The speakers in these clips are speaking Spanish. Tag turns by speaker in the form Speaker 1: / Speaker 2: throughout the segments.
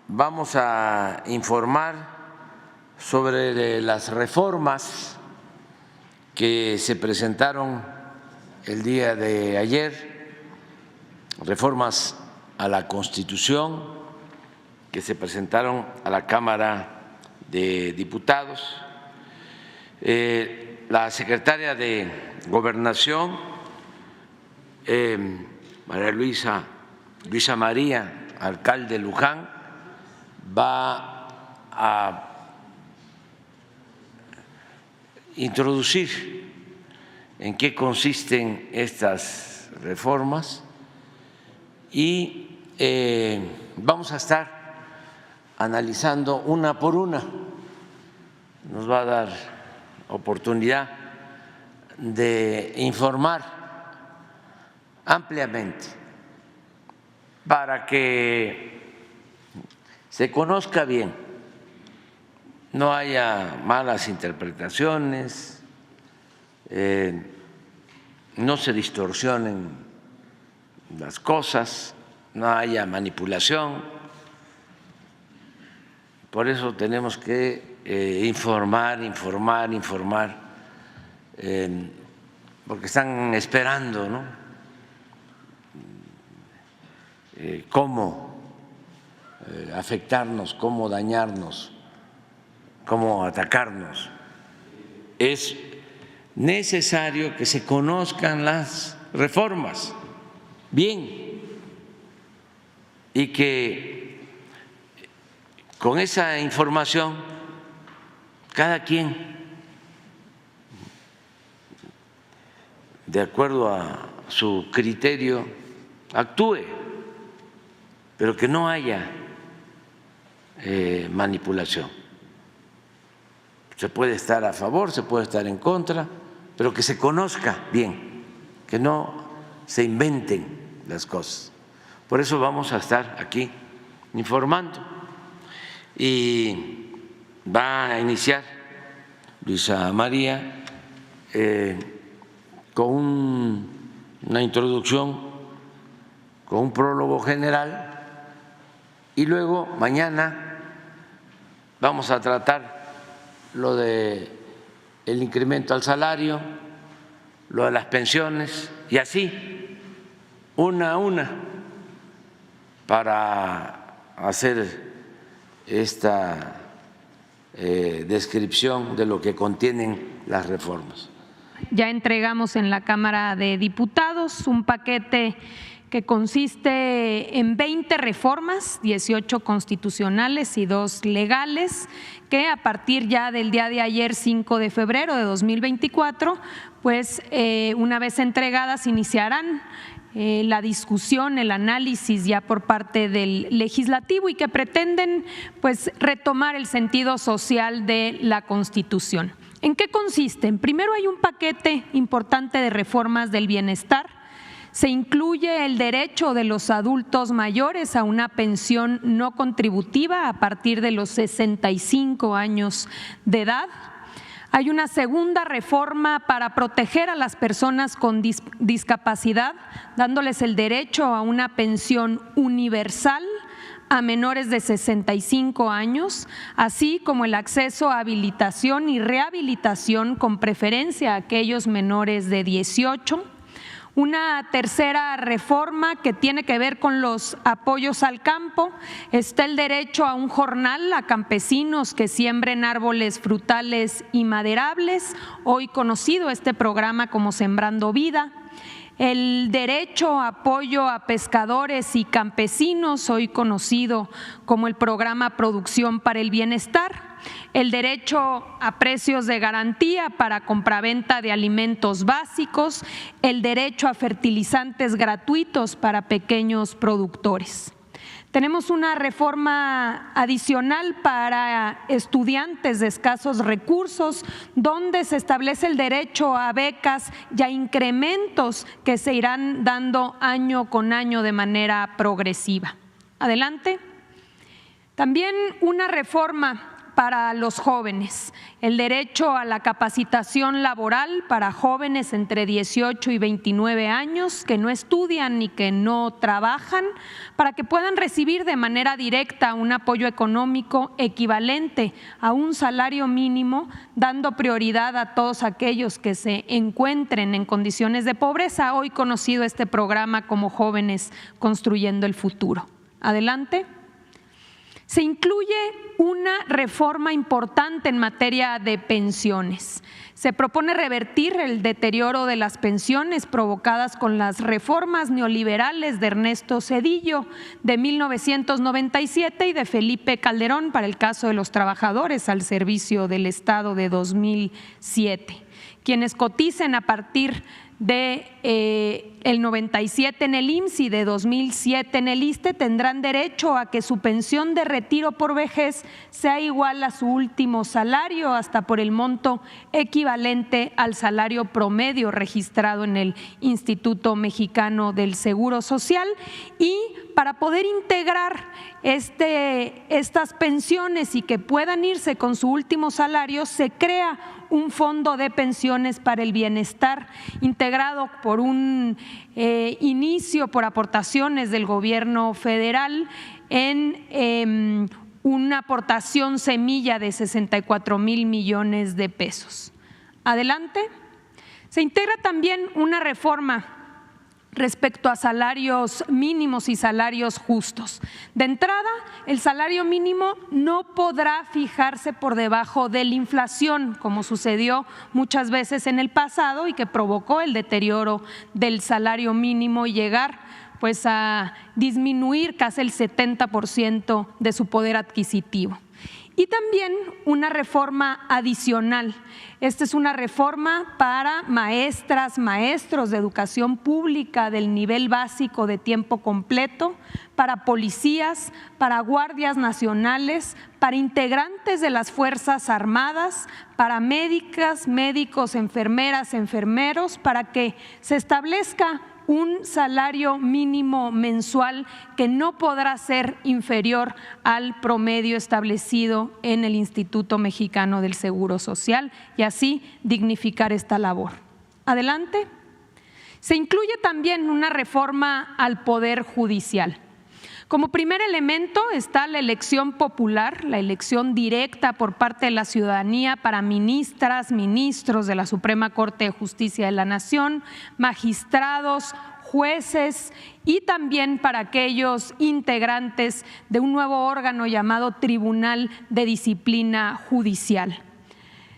Speaker 1: vamos a informar sobre las reformas que se presentaron el día de ayer, reformas a la Constitución que se presentaron a la Cámara de Diputados. La secretaria de Gobernación, María Luisa María, alcalde Luján, va a introducir en qué consisten estas reformas y vamos a estar analizando una por una. Nos va a dar oportunidad de informar ampliamente para que se conozca bien, no haya malas interpretaciones, no se distorsionen las cosas, no haya manipulación. Por eso tenemos que informar, porque están esperando, ¿no? Cómo afectarnos, cómo dañarnos, cómo atacarnos. Es necesario que se conozcan las reformas bien y que con esa información cada quien, de acuerdo a su criterio, actúe, pero que no haya manipulación. Se puede estar a favor, se puede estar en contra, pero que se conozca bien, que no se inventen las cosas. Por eso vamos a estar aquí informando. Y va a iniciar Luisa María con una introducción, con un prólogo general, y luego mañana vamos a tratar lo de el incremento al salario, lo de las pensiones, y así una a una para hacer esta descripción de lo que contienen las reformas.
Speaker 2: Ya entregamos en la Cámara de Diputados un paquete que consiste en 20 reformas, 18 constitucionales y 2 legales, que a partir ya del día de ayer, 5 de febrero de 2024, pues una vez entregadas iniciarán la discusión, el análisis ya por parte del legislativo y que pretenden pues retomar el sentido social de la Constitución. ¿En qué consisten? Primero, hay un paquete importante de reformas del bienestar. Se incluye el derecho de los adultos mayores a una pensión no contributiva a partir de los 65 años de edad. Hay una segunda reforma para proteger a las personas con discapacidad, dándoles el derecho a una pensión universal a menores de 65 años, así como el acceso a habilitación y rehabilitación con preferencia a aquellos menores de 18. Una tercera reforma que tiene que ver con los apoyos al campo, está el derecho a un jornal a campesinos que siembren árboles frutales y maderables, hoy conocido este programa como Sembrando Vida. El derecho a apoyo a pescadores y campesinos, hoy conocido como el programa Producción para el Bienestar. El derecho a precios de garantía para compraventa de alimentos básicos, el derecho a fertilizantes gratuitos para pequeños productores. Tenemos una reforma adicional para estudiantes de escasos recursos, donde se establece el derecho a becas y a incrementos que se irán dando año con año de manera progresiva. Adelante. También una reforma para los jóvenes, el derecho a la capacitación laboral para jóvenes entre 18 y 29 años que no estudian ni que no trabajan, para que puedan recibir de manera directa un apoyo económico equivalente a un salario mínimo, dando prioridad a todos aquellos que se encuentren en condiciones de pobreza, hoy conocido este programa como Jóvenes Construyendo el Futuro. Adelante. Se incluye una reforma importante en materia de pensiones. Se propone revertir el deterioro de las pensiones provocadas con las reformas neoliberales de Ernesto Zedillo de 1997 y de Felipe Calderón para el caso de los trabajadores al servicio del Estado de 2007. Quienes coticen a partir de el 97 en el IMSS y de 2007 en el ISSSTE tendrán derecho a que su pensión de retiro por vejez sea igual a su último salario, hasta por el monto equivalente al salario promedio registrado en el Instituto Mexicano del Seguro Social. Y para poder integrar estas pensiones y que puedan irse con su último salario, se crea un fondo de pensiones para el bienestar integrado por un inicio por aportaciones del gobierno federal en una aportación semilla de 64,000 millones de pesos. Adelante. Se integra también una reforma respecto a salarios mínimos y salarios justos. De entrada, el salario mínimo no podrá fijarse por debajo de la inflación, como sucedió muchas veces en el pasado y que provocó el deterioro del salario mínimo y llegar pues a disminuir casi el 70% de su poder adquisitivo. Y también una reforma adicional. Esta es una reforma para maestras, maestros de educación pública del nivel básico de tiempo completo, para policías, para guardias nacionales, para integrantes de las Fuerzas Armadas, para médicas, médicos, enfermeras, enfermeros, para que se establezca un salario mínimo mensual que no podrá ser inferior al promedio establecido en el Instituto Mexicano del Seguro Social y así dignificar esta labor. Adelante. Se incluye también una reforma al Poder Judicial. Como primer elemento está la elección popular, la elección directa por parte de la ciudadanía para ministras, ministros de la Suprema Corte de Justicia de la Nación, magistrados, jueces y también para aquellos integrantes de un nuevo órgano llamado Tribunal de Disciplina Judicial.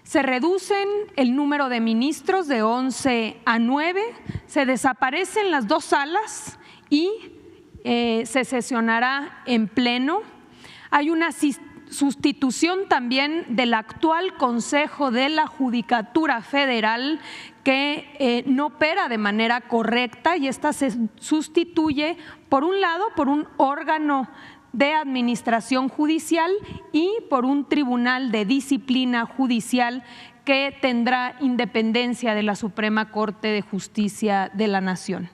Speaker 2: Se reducen el número de ministros de 11 a 9, se desaparecen las 2 salas y se sesionará en pleno. Hay una sustitución también del actual Consejo de la Judicatura Federal que no opera de manera correcta y esta se sustituye por un lado por un órgano de administración judicial y por un tribunal de disciplina judicial que tendrá independencia de la Suprema Corte de Justicia de la Nación.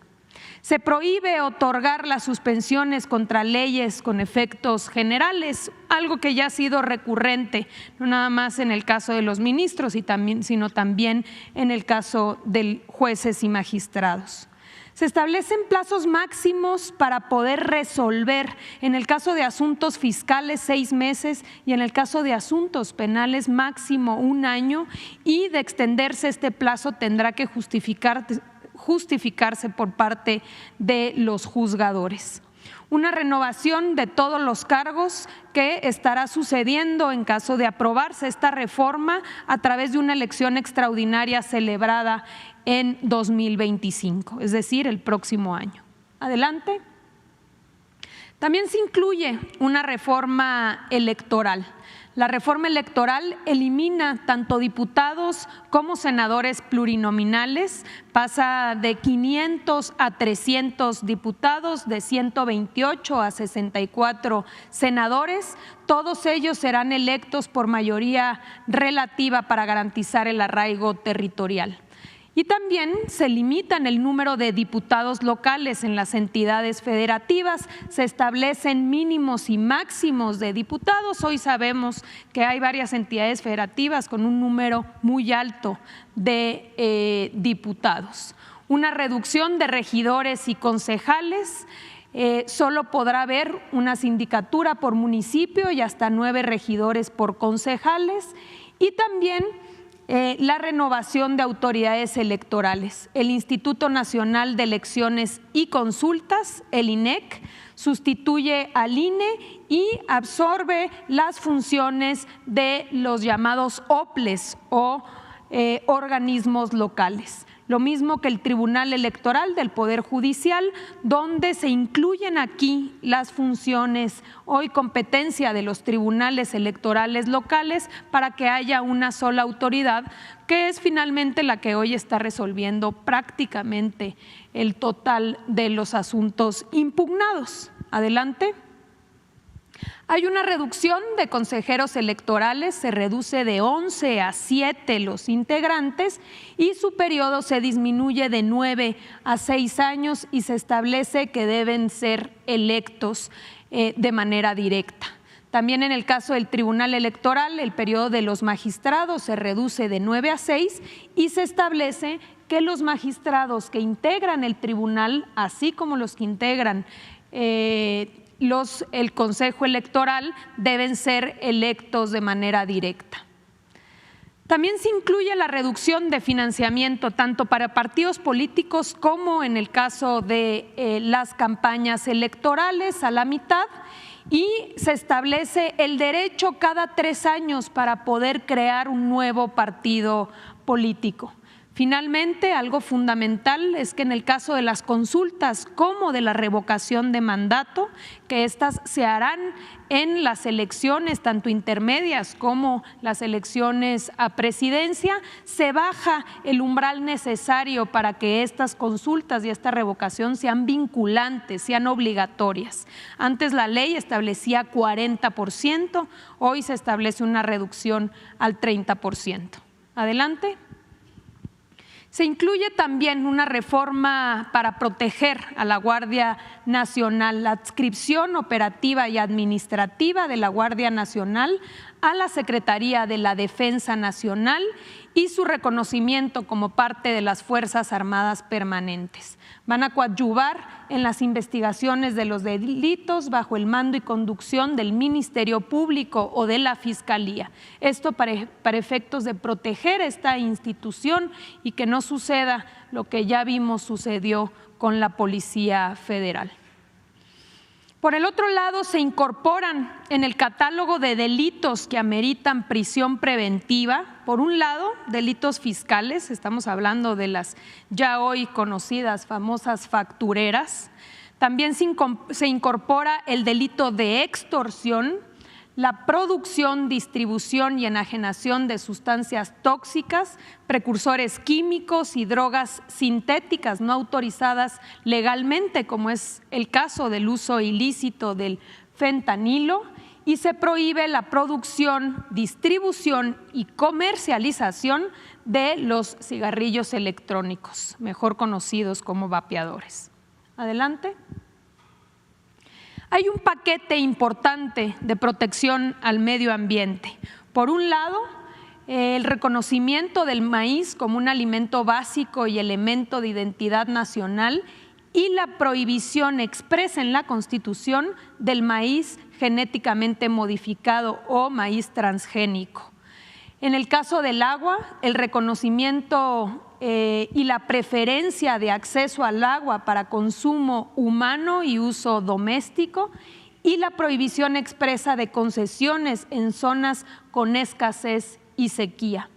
Speaker 2: Se prohíbe otorgar las suspensiones contra leyes con efectos generales, algo que ya ha sido recurrente, no nada más en el caso de los ministros, sino también en el caso de jueces y magistrados. Se establecen plazos máximos para poder resolver, en el caso de asuntos fiscales 6 meses y en el caso de asuntos penales máximo 1 año, y de extenderse este plazo tendrá que justificarse por parte de los juzgadores. Una renovación de todos los cargos que estará sucediendo en caso de aprobarse esta reforma a través de una elección extraordinaria celebrada en 2025, es decir, el próximo año. Adelante. También se incluye una reforma electoral. La reforma electoral elimina tanto diputados como senadores plurinominales, pasa de 500 a 300 diputados, de 128 a 64 senadores. Todos ellos serán electos por mayoría relativa para garantizar el arraigo territorial. Y también se limitan el número de diputados locales en las entidades federativas, se establecen mínimos y máximos de diputados. Hoy sabemos que hay varias entidades federativas con un número muy alto de diputados. Una reducción de regidores y concejales. Solo podrá haber una sindicatura por municipio y hasta 9 regidores por concejales, y también la renovación de autoridades electorales. El Instituto Nacional de Elecciones y Consultas, el INEC, sustituye al INE y absorbe las funciones de los llamados OPLES o organismos locales. Lo mismo que el Tribunal Electoral del Poder Judicial, donde se incluyen aquí las funciones hoy competencia de los tribunales electorales locales para que haya una sola autoridad, que es finalmente la que hoy está resolviendo prácticamente el total de los asuntos impugnados. Adelante. Hay una reducción de consejeros electorales, se reduce de 11 a 7 los integrantes y su periodo se disminuye de 9 a 6 años y se establece que deben ser electos de manera directa. También en el caso del Tribunal Electoral, el periodo de los magistrados se reduce de 9 a 6 y se establece que los magistrados que integran el tribunal, así como los que integran el Consejo Electoral, deben ser electos de manera directa. También se incluye la reducción de financiamiento tanto para partidos políticos como en el caso de las campañas electorales a la mitad, y se establece el derecho cada 3 años para poder crear un nuevo partido político. Finalmente, algo fundamental es que en el caso de las consultas como de la revocación de mandato, que estas se harán en las elecciones tanto intermedias como las elecciones a presidencia, se baja el umbral necesario para que estas consultas y esta revocación sean vinculantes, sean obligatorias. Antes la ley establecía 40%, hoy se establece una reducción al 30%. Adelante. Se incluye también una reforma para proteger a la Guardia Nacional, la adscripción operativa y administrativa de la Guardia Nacional a la Secretaría de la Defensa Nacional y su reconocimiento como parte de las Fuerzas Armadas Permanentes. Van a coadyuvar en las investigaciones de los delitos bajo el mando y conducción del Ministerio Público o de la Fiscalía. Esto para efectos de proteger esta institución y que no suceda lo que ya vimos sucedió con la Policía Federal. Por el otro lado, se incorporan en el catálogo de delitos que ameritan prisión preventiva, por un lado, delitos fiscales, estamos hablando de las ya hoy conocidas famosas factureras. También se incorpora el delito de extorsión, la producción, distribución y enajenación de sustancias tóxicas, precursores químicos y drogas sintéticas no autorizadas legalmente, como es el caso del uso ilícito del fentanilo, y se prohíbe la producción, distribución y comercialización de los cigarrillos electrónicos, mejor conocidos como vapeadores. Adelante. Hay un paquete importante de protección al medio ambiente. Por un lado, el reconocimiento del maíz como un alimento básico y elemento de identidad nacional y la prohibición expresa en la Constitución del maíz genéticamente modificado o maíz transgénico. En el caso del agua, el reconocimiento y la preferencia de acceso al agua para consumo humano y uso doméstico, y la prohibición expresa de concesiones en zonas con escasez y sequía.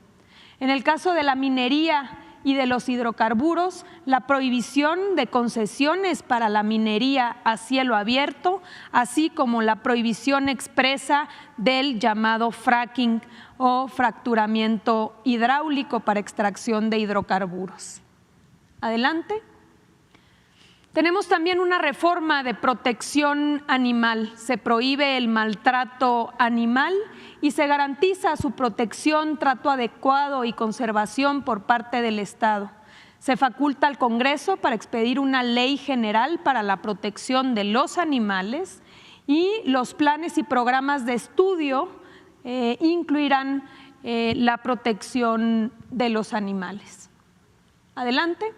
Speaker 2: En el caso de la minería y de los hidrocarburos, la prohibición de concesiones para la minería a cielo abierto, así como la prohibición expresa del llamado fracking o fracturamiento hidráulico para extracción de hidrocarburos. Adelante. Tenemos también una reforma de protección animal. Se prohíbe el maltrato animal y se garantiza su protección, trato adecuado y conservación por parte del Estado. Se faculta al Congreso para expedir una ley general para la protección de los animales y los planes y programas de estudio incluirán la protección de los animales. Adelante.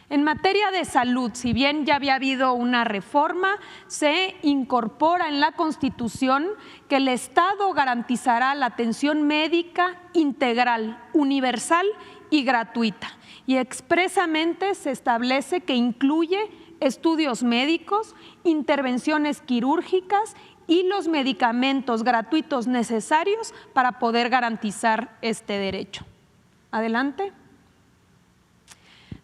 Speaker 2: En materia de salud, si bien ya había habido una reforma, se incorpora en la Constitución que el Estado garantizará la atención médica integral, universal y gratuita. Y expresamente se establece que incluye estudios médicos, intervenciones quirúrgicas y los medicamentos gratuitos necesarios para poder garantizar este derecho. Adelante.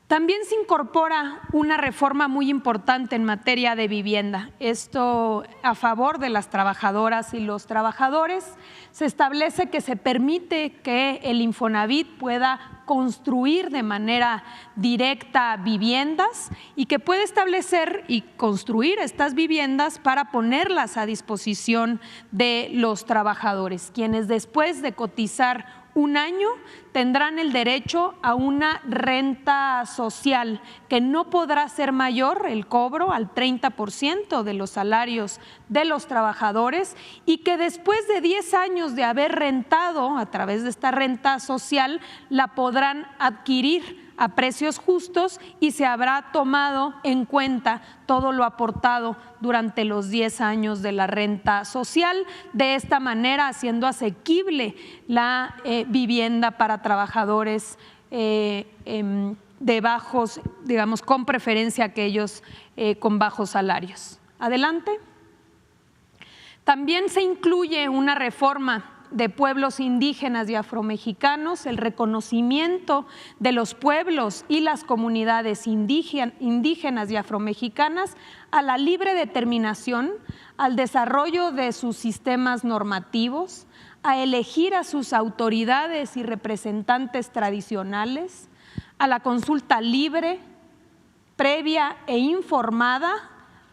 Speaker 2: También se incorpora una reforma muy importante en materia de vivienda. Esto a favor de las trabajadoras y los trabajadores. Se establece que se permite que el Infonavit pueda construir de manera directa viviendas y que puede establecer y construir estas viviendas para ponerlas a disposición de los trabajadores, quienes después de cotizar un año tendrán el derecho a una renta social que no podrá ser mayor el cobro al 30% de los salarios de los trabajadores y que después de 10 años de haber rentado a través de esta renta social la podrán adquirir a precios justos y se habrá tomado en cuenta todo lo aportado durante los 10 años de la renta social, de esta manera haciendo asequible la vivienda para trabajadores de bajos, digamos, con preferencia a aquellos con bajos salarios. Adelante. También se incluye una reforma de pueblos indígenas y afromexicanos, el reconocimiento de los pueblos y las comunidades indígenas y afromexicanas a la libre determinación, al desarrollo de sus sistemas normativos, a elegir a sus autoridades y representantes tradicionales, a la consulta libre, previa e informada,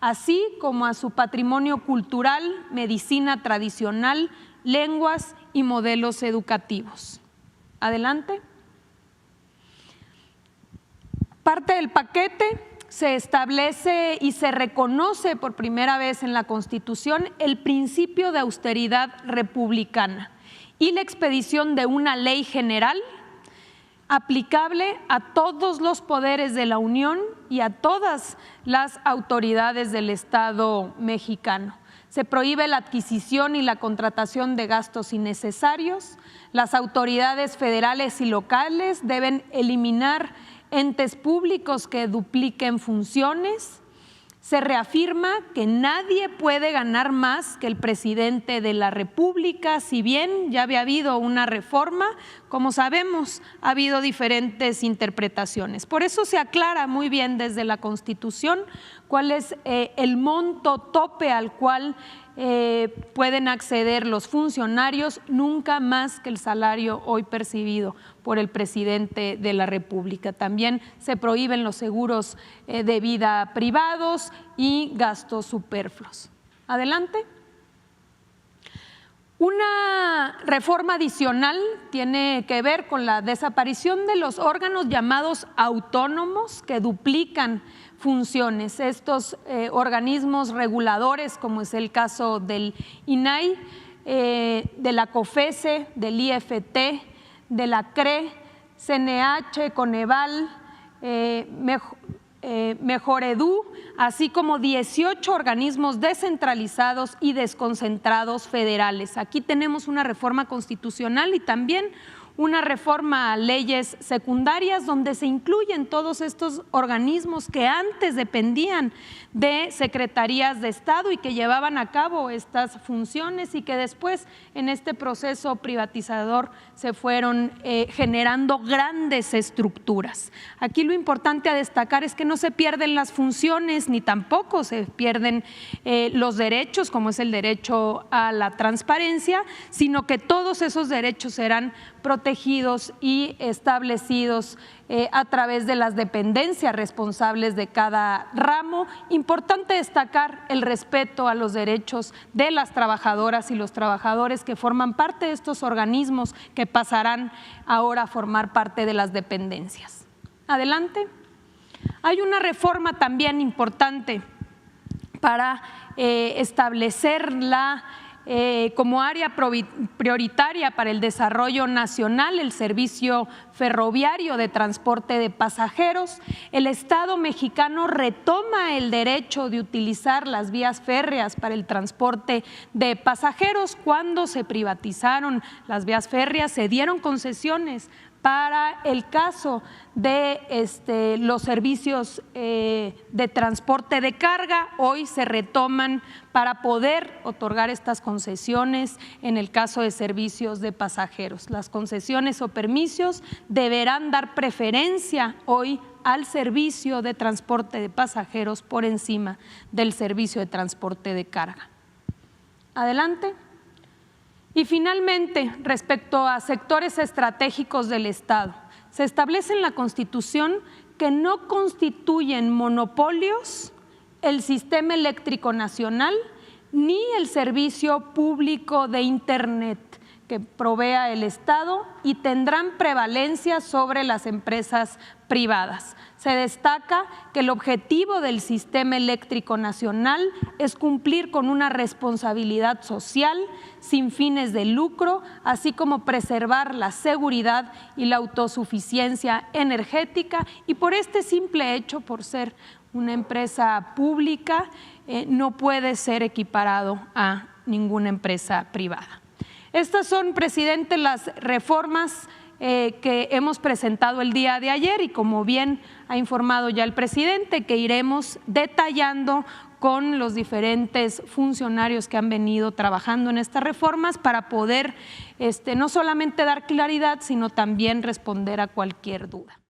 Speaker 2: así como a su patrimonio cultural, medicina tradicional, lenguas y modelos educativos. Adelante. Parte del paquete se establece y se reconoce por primera vez en la Constitución el principio de austeridad republicana y la expedición de una ley general aplicable a todos los poderes de la Unión y a todas las autoridades del Estado mexicano. Se prohíbe la adquisición y la contratación de gastos innecesarios. Las autoridades federales y locales deben eliminar entes públicos que dupliquen funciones. Se reafirma que nadie puede ganar más que el presidente de la República, si bien ya había habido una reforma, como sabemos, ha habido diferentes interpretaciones. Por eso se aclara muy bien desde la Constitución cuál es el monto tope al cual pueden acceder los funcionarios, nunca más que el salario hoy percibido por el presidente de la República. También se prohíben los seguros de vida privados y gastos superfluos. Adelante. Una reforma adicional tiene que ver con la desaparición de los órganos llamados autónomos que duplican funciones. Estos organismos reguladores, como es el caso del INAI, de la COFESE, del IFT, de la CRE, CNH, Coneval, Mejoredu, así como 18 organismos descentralizados y desconcentrados federales. Aquí tenemos una reforma constitucional y también una reforma a leyes secundarias donde se incluyen todos estos organismos que antes dependían de secretarías de Estado y que llevaban a cabo estas funciones y que después en este proceso privatizador se fueron generando grandes estructuras. Aquí lo importante a destacar es que no se pierden las funciones ni tampoco se pierden los derechos, como es el derecho a la transparencia, sino que todos esos derechos serán protegidos y establecidos a través de las dependencias responsables de cada ramo. Importante destacar el respeto a los derechos de las trabajadoras y los trabajadores que forman parte de estos organismos que pasarán ahora a formar parte de las dependencias. Adelante. Hay una reforma también importante para establecer como área prioritaria para el desarrollo nacional el servicio ferroviario de transporte de pasajeros. El Estado mexicano retoma el derecho de utilizar las vías férreas para el transporte de pasajeros. Cuando se privatizaron las vías férreas, se dieron concesiones para el caso de los servicios de transporte de carga. Hoy se retoman para poder otorgar estas concesiones en el caso de servicios de pasajeros. Las concesiones o permisos deberán dar preferencia hoy al servicio de transporte de pasajeros por encima del servicio de transporte de carga. Adelante. Y finalmente, respecto a sectores estratégicos del Estado, se establece en la Constitución que no constituyen monopolios el sistema eléctrico nacional ni el servicio público de Internet que provea el Estado y tendrán prevalencia sobre las empresas privadas. Se destaca que el objetivo del sistema eléctrico nacional es cumplir con una responsabilidad social sin fines de lucro, así como preservar la seguridad y la autosuficiencia energética, y por este simple hecho, por ser una empresa pública, no puede ser equiparado a ninguna empresa privada. Estas son, presidente, las reformas que hemos presentado el día de ayer y, como bien ha informado ya el presidente, que iremos detallando con los diferentes funcionarios que han venido trabajando en estas reformas para poder no solamente dar claridad, sino también responder a cualquier duda.